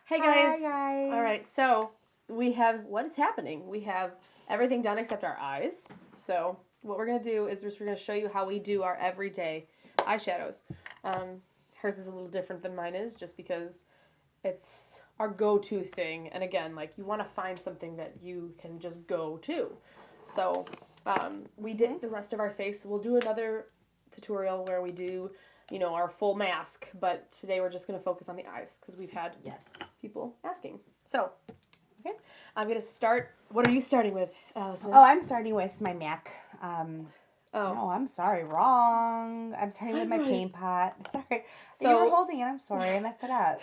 Hey guys. Hi guys. All right, so we have what is happening? We have everything done except our eyes. So what we're gonna do is we're gonna show you how we do our everyday eyeshadows. Hers is a little different than mine is, just because it's our go-to thing. And again, like you want to find something that you can just go to. So we did the rest of our face. We'll do another tutorial where we do our full mask, but today we're just going to focus on the eyes because we've had people asking. So, okay, I'm going to start. What are you starting with, Allison? Oh, I'm starting with my MAC. No, I'm sorry, wrong. I'm starting with my paint pot. Sorry. So, you were holding it. I'm sorry. I messed it up.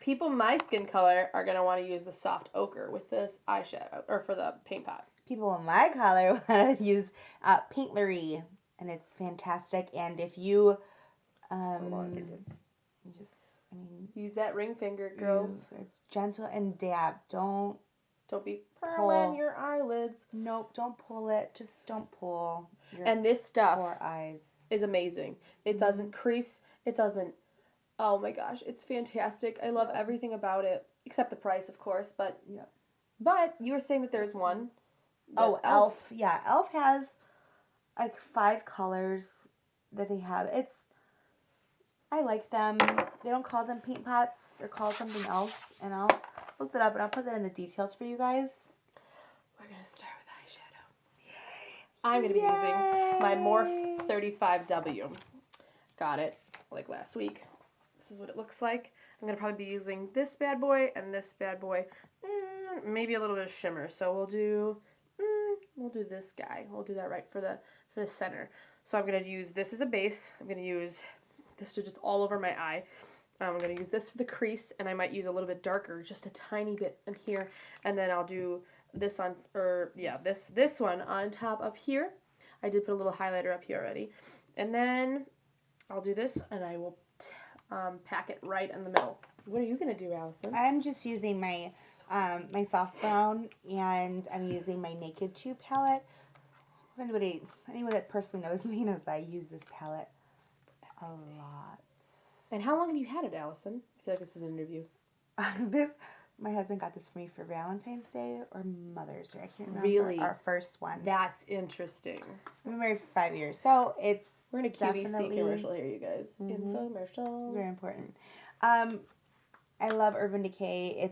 People my skin color are going to want to use the soft ochre with this eyeshadow, or for the paint pot. People in my color want to use Paintlery, and it's fantastic. And if you Use that ring finger, girls. It's gentle and dab. Don't be pearling your eyelids. Nope, don't pull it. Just don't pull your and this stuff poor eyes. Is amazing. It doesn't crease. It doesn't. Oh my gosh, it's fantastic. I love everything about it, except the price, of course. But But you were saying that there's one. Oh, E.L.F. Yeah, E.L.F. has like 5 colors that they have. I like them. They don't call them paint pots. They're called something else. And I'll look that up and I'll put that in the details for you guys. We're going to start with eyeshadow. Yay. I'm going to be using my Morphe 35W. Got it like last week. This is what it looks like. I'm going to probably be using this bad boy and this bad boy. Maybe a little bit of shimmer. So we'll do this guy. We'll do that right for the center. So I'm going to use this as a base. I'm going to use this to just all over my eye. I'm going to use this for the crease, and I might use a little bit darker, just a tiny bit in here, and then I'll do this on, this one on top up here. I did put a little highlighter up here already. And then I'll do this, and I will pack it right in the middle. What are you going to do, Allison? I'm just using my my soft brown, and I'm using my Naked 2 palette. Anyone that personally knows me knows that I use this palette a lot. And how long have you had it, Allison? I feel like this is an interview. My husband got this for me for Valentine's Day or Mother's Day. I can't remember. Really? Our first one. That's interesting. We've been married for 5 years, so it's we're in a QVC commercial here, you guys. Infomercial. This is very important. I love Urban Decay.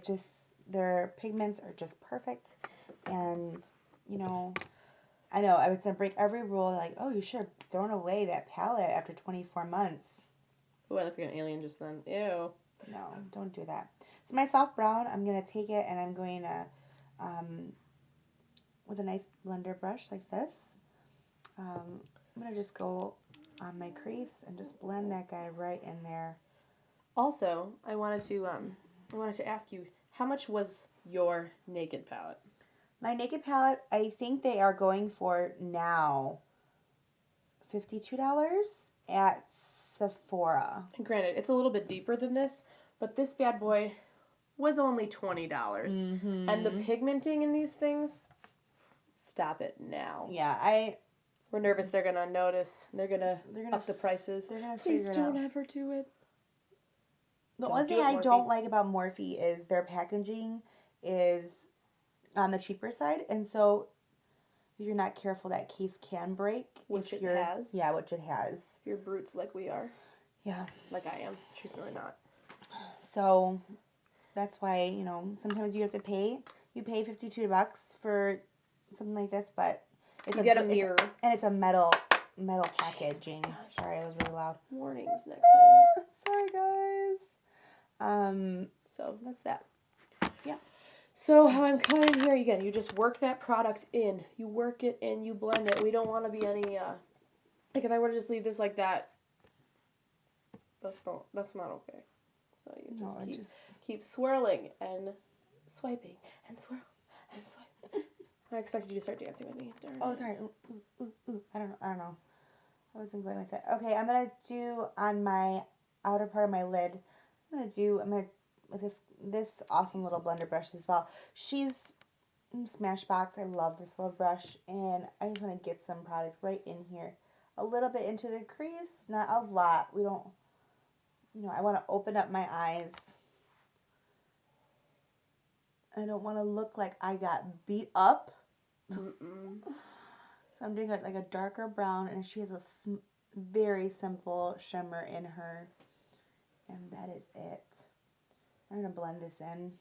Their pigments are just perfect, and I know I would say break every rule. Like, oh, you should have thrown away that palette after 24 months. Oh, I looked like an alien just then. Ew. No, don't do that. So my soft brown, I'm going to take it and I'm going to, with a nice blender brush like this, I'm going to just go on my crease and just blend that guy right in there. Also, I wanted to ask you, how much was your Naked palette? My Naked palette, I think they are going for now $52 at Sephora. And granted, it's a little bit deeper than this, but this bad boy was only $20. Mm-hmm. And the pigmenting in these things, stop it now. Yeah, we're nervous they're gonna notice. They're gonna up the prices. Please don't ever do it. The only thing I don't like about Morphe is their packaging is on the cheaper side, and so if you're not careful, that case can break. Which it has. Yeah, which it has. If you're brutes like we are. Yeah. Like I am. She's really not. So that's why, sometimes you have to pay. You pay $52 for something like this, but you get a mirror. And it's a metal packaging. Sorry, I was really loud. Warnings next time. Sorry, guys. So that's that. Yeah. So how I'm coming here again, you just work that product in. You work it in, you blend it. We don't want to be any, like if I were to just leave this like that, that's not okay. So you just keep swirling and swiping and swirl and swipe. I expected you to start dancing with me. Oh, sorry. Ooh. I don't know. I wasn't going with it. Okay, I'm going to do on my outer part of my lid, I'm going to with this awesome little blender brush as well. She's Smashbox. I love this little brush, and I just want to get some product right in here. A little bit into the crease, not a lot. We don't, I want to open up my eyes I don't want to look like I got beat up. Mm-mm. So I'm doing like a darker brown, and she has a very simple shimmer in her. And that is it. I'm going to blend this in.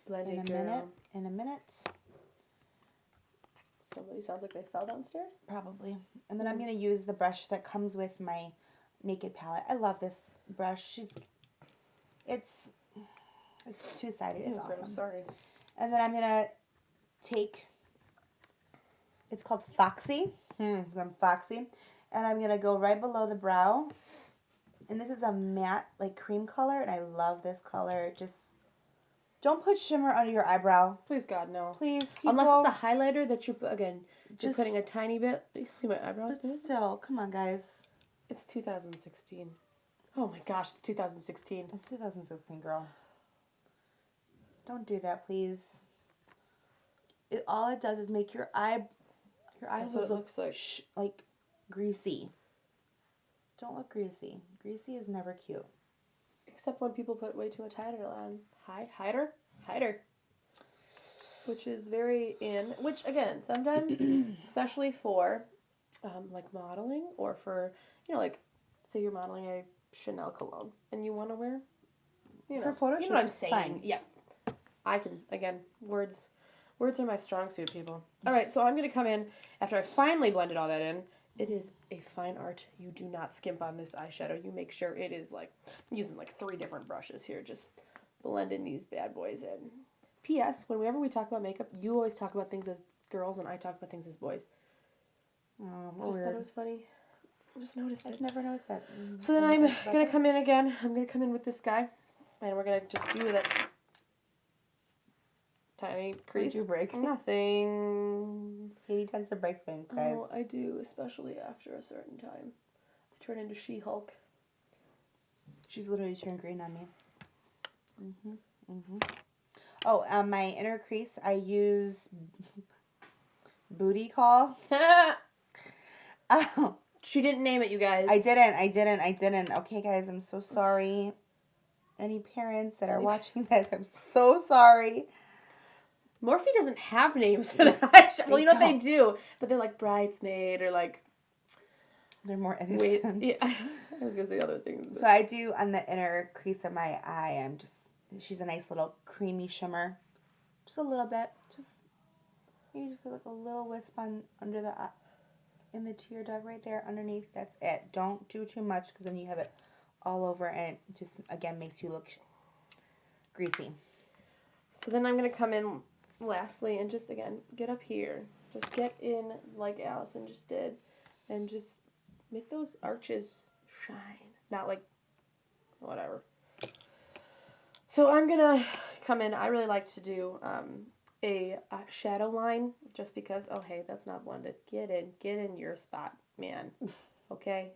Blend In it, a girl. minute. In a minute. Somebody sounds like they fell downstairs. Probably. And then I'm going to use the brush that comes with my Naked palette. I love this brush. It's two-sided. It's awesome. Sorry. And then I'm going to take, it's called Foxy. I'm Foxy. And I'm going to go right below the brow. And this is a matte, like, cream color. And I love this color. Just don't put shimmer under your eyebrow. Please, God, no. Please, people. Unless it's a highlighter that you're, again, you're Just putting a tiny bit. You see my eyebrows? But still, come on, guys. It's 2016. Oh my gosh, it's 2016. It's 2016, girl. Don't do that, please. All it does is make your eyes look like greasy. Don't look greasy. Greasy is never cute. Except when people put way too much hider on. Hider. Which is very in. Which, again, sometimes, especially for, like, modeling or for, like, say you're modeling a Chanel cologne and you want to wear, for photo shoots, what I'm saying. fine. Yeah. I can, again, words are my strong suit, people. All right, so I'm going to come in after I finally blended all that in. It is a fine art. You do not skimp on this eyeshadow. You make sure it is like, I'm using like 3 different brushes here. Just blending these bad boys in. P.S. Whenever we talk about makeup, you always talk about things as girls and I talk about things as boys. Oh, I just thought it was funny. I just noticed it. I've never noticed that. So then I'm going to come in again. I'm going to come in with this guy. And we're going to just do that tiny crease. Did you break? Nothing. Katie tends to break things, guys. Oh, I do, especially after a certain time. I turn into She-Hulk. She's literally turned green on me. Oh, my inner crease, I use Booty Call. Oh. She didn't name it, you guys. I didn't. Okay, guys, I'm so sorry. Any parents that are watching this, I'm so sorry. Morphe doesn't have names for the eyeshadow. Well, you know what they do, but they're like Bridesmaid or like... They're more innocent. Wait, yeah. I was going to say other things. But... So I do on the inner crease of my eye, she's a nice little creamy shimmer. Just a little bit. Maybe just like a little wisp under the eye. In the tear duct right there underneath. That's it. Don't do too much because then you have it all over and it just, again, makes you look greasy. So then I'm going to come in lastly and just, again, get up here. Just get in like Allison just did and just make those arches shine. Not like, whatever. So I'm going to come in. I really like to do a shadow line just because, oh, hey, that's not blended. Get in your spot, man. Okay.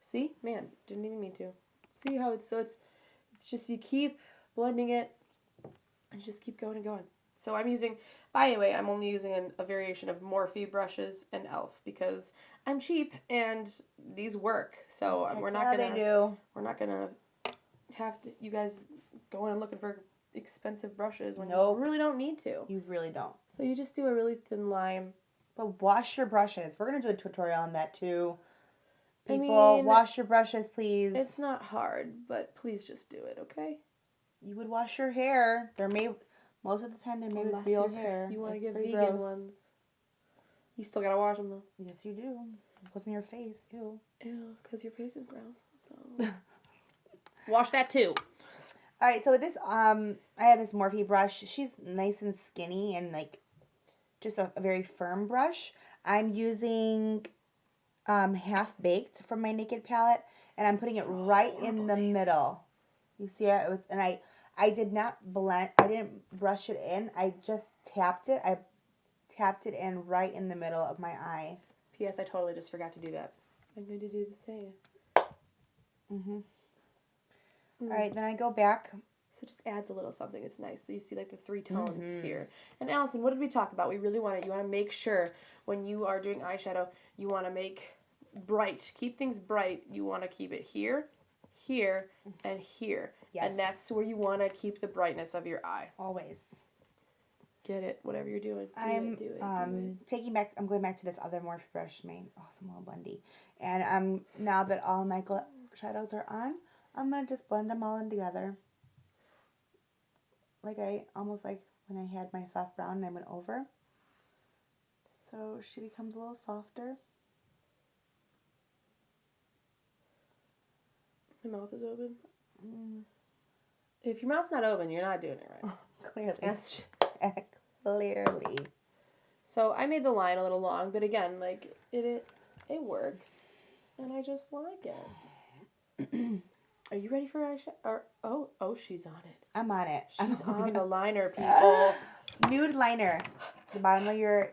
See? Man, didn't even mean to. See how it's just you keep blending it and just keep going and going. So I'm using, by the way, I'm only using a variation of Morphe brushes and E.L.F. because I'm cheap and these work. So we're not gonna have to, you guys going and looking for expensive brushes when you really don't need to. You really don't. So you just do a really thin line. But wash your brushes. We're going to do a tutorial on that too. People, wash your brushes, please. It's not hard, but please just do it, okay? You would wash your hair. Most of the time they're made with real hair. You want to get vegan ones. You still got to wash them though. Yes, you do. It goes in your face. Ew. Ew, because your face is gross. So wash that too. All right, so with this, I have this Morphe brush. She's nice and skinny and like just a very firm brush. I'm using Half Baked from my Naked palette, and I'm putting it right in the middle. You see it? I did not blend. I didn't brush it in. I just tapped it. I tapped it in right in the middle of my eye. P.S. I totally just forgot to do that. I'm going to do the same. All right, then I go back. So it just adds a little something. It's nice. So you see like the 3 tones here. And Allison, what did we talk about? We really want to make sure when you are doing eyeshadow, you want to make bright. Keep things bright. You want to keep it here, here, and here. Yes. And that's where you want to keep the brightness of your eye. Always. Get it, whatever you're doing. I'm do it. I'm going back to this other Morphe brush, my awesome little blendy. And now that all my shadows are on, I'm going to just blend them all in together. Almost like when I had my soft brown and I went over. So she becomes a little softer. My mouth is open. If your mouth's not open, you're not doing it right. Clearly. Clearly. So I made the line a little long, but again, like it works, and I just like it. Are you ready for eyeshadow? Oh, she's on it. I'm on it. She's on the liner, people. Nude liner. The bottom of your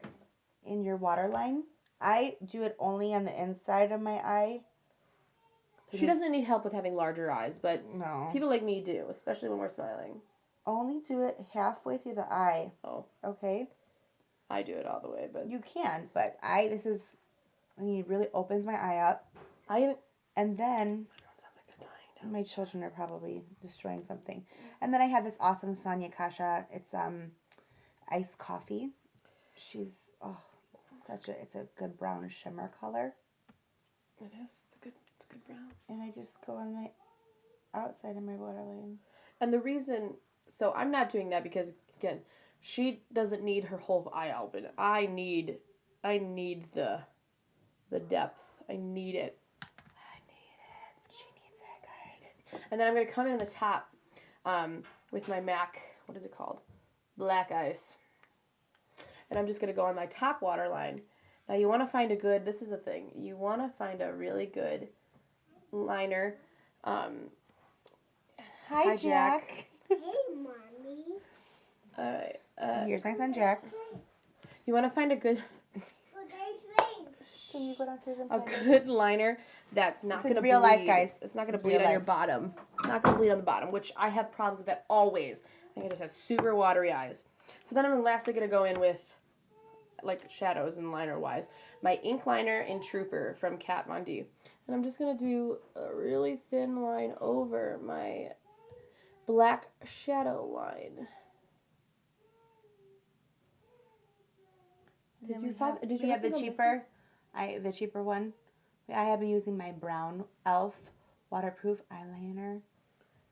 waterline. I do it only on the inside of my eye. She doesn't need help with having larger eyes, but no. People like me do, especially when we're smiling. Only do it halfway through the eye. Oh. Okay? I do it all the way, but... You can, but it really opens my eye up. And then... Sounds like they're dying. My children are probably destroying something. And then I have this awesome Sonia Kasha. It's iced coffee. She's, it's a good brown shimmer color. It is. It's a good brown. And I just go on my outside of my waterline. And the reason, so I'm not doing that because, again, she doesn't need her whole eye open. I need the depth. I need it. She needs it, guys. And then I'm going to come in the top with my MAC, what is it called? Black Ice. And I'm just going to go on my top waterline. Now you want to find this is the thing, you want to find a really good liner. Hi, Jack. Hey, Mommy. All right. Here's my son, Jack. You want to find a good... Can you go downstairs and a good liner that's not going to bleed. This is real life, guys. It's not going to bleed on your bottom. It's not going to bleed on the bottom, which I have problems with that always. I think I just have super watery eyes. So then I'm lastly going to go in with, like, shadows and liner-wise, my ink liner in Trooper from Kat Von D. And I'm just going to do a really thin line over my black shadow line. Did you have the cheaper? The cheaper one. I have been using my brown E.L.F. waterproof eyeliner.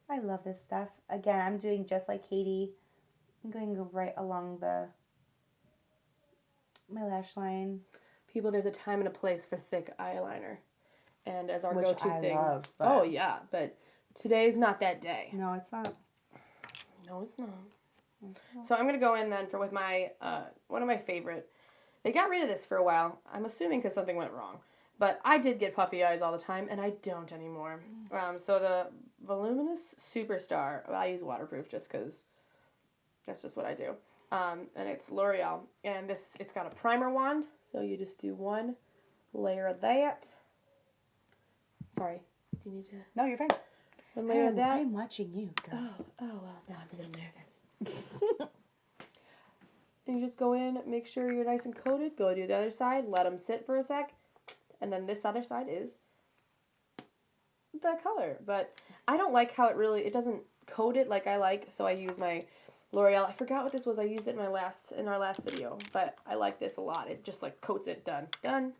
I love this stuff. Again, I'm doing just like Katie. I'm going to go right along my lash line. People, there's a time and a place for thick eyeliner. And as our Which go-to I thing. love, oh, yeah. But today's not that day. No, it's not. No, it's not. So I'm going to go in then with my, one of my favorite. They got rid of this for a while. I'm assuming because something went wrong. But I did get puffy eyes all the time, and I don't anymore. So the Voluminous Superstar, I use waterproof just because that's just what I do. And it's L'Oreal. And it's got a primer wand, so you just do one layer of that. Sorry, do you need to? No, you're fine. One layer of that. I'm watching you, girl. Oh, well, now I'm a little nervous. And you just go in, make sure you're nice and coated. Go do the other side, let them sit for a sec. And then this other side is the color. But I don't like how it doesn't coat it like I like. So I use my L'Oreal. I forgot what this was. I used it in our last video. But I like this a lot. It just like coats it. Done.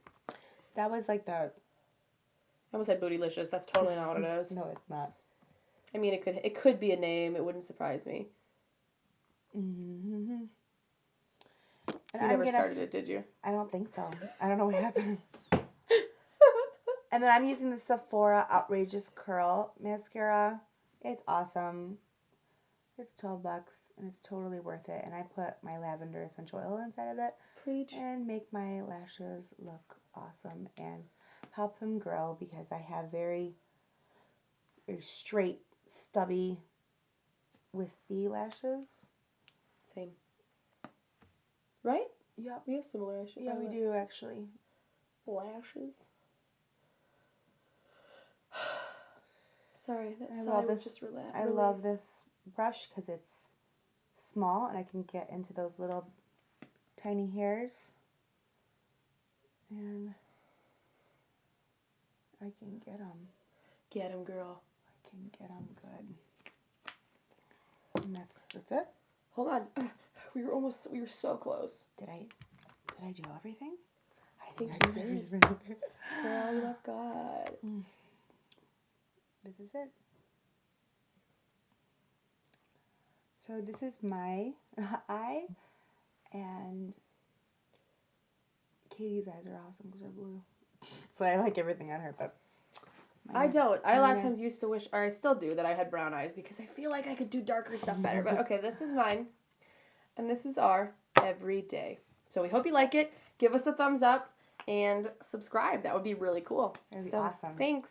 That was like the... I almost said Bootylicious. That's totally not what it is. No, it's not. I mean, it could be a name. It wouldn't surprise me. Mm-hmm. You never started it, did you? I don't think so. I don't know what happened. And then I'm using the Sephora Outrageous Curl Mascara. It's awesome. It's $12 and it's totally worth it. And I put my lavender essential oil inside of it. Preach. And make my lashes look awesome and help them grow because I have very, very straight, stubby, wispy lashes. Same. Right? Yeah. We have similar lashes. Yeah, we do actually. Lashes. Sorry, that sigh was just relaxed. I love this brush because it's small and I can get into those little tiny hairs. And I can get them. Get them, girl. I can get them good. And that's it. Hold on. We were so close. Did I do everything? I think you did. everything. Girl, you look good. This is it. So this is my eye, and Katie's eyes are awesome because they're blue. So I like everything on her, but I don't. I a lot of times used to wish, or I still do, that I had brown eyes because I feel like I could do darker stuff better. But okay, this is mine, and this is our everyday. So we hope you like it. Give us a thumbs up and subscribe. That would be really cool. That would be awesome. Thanks.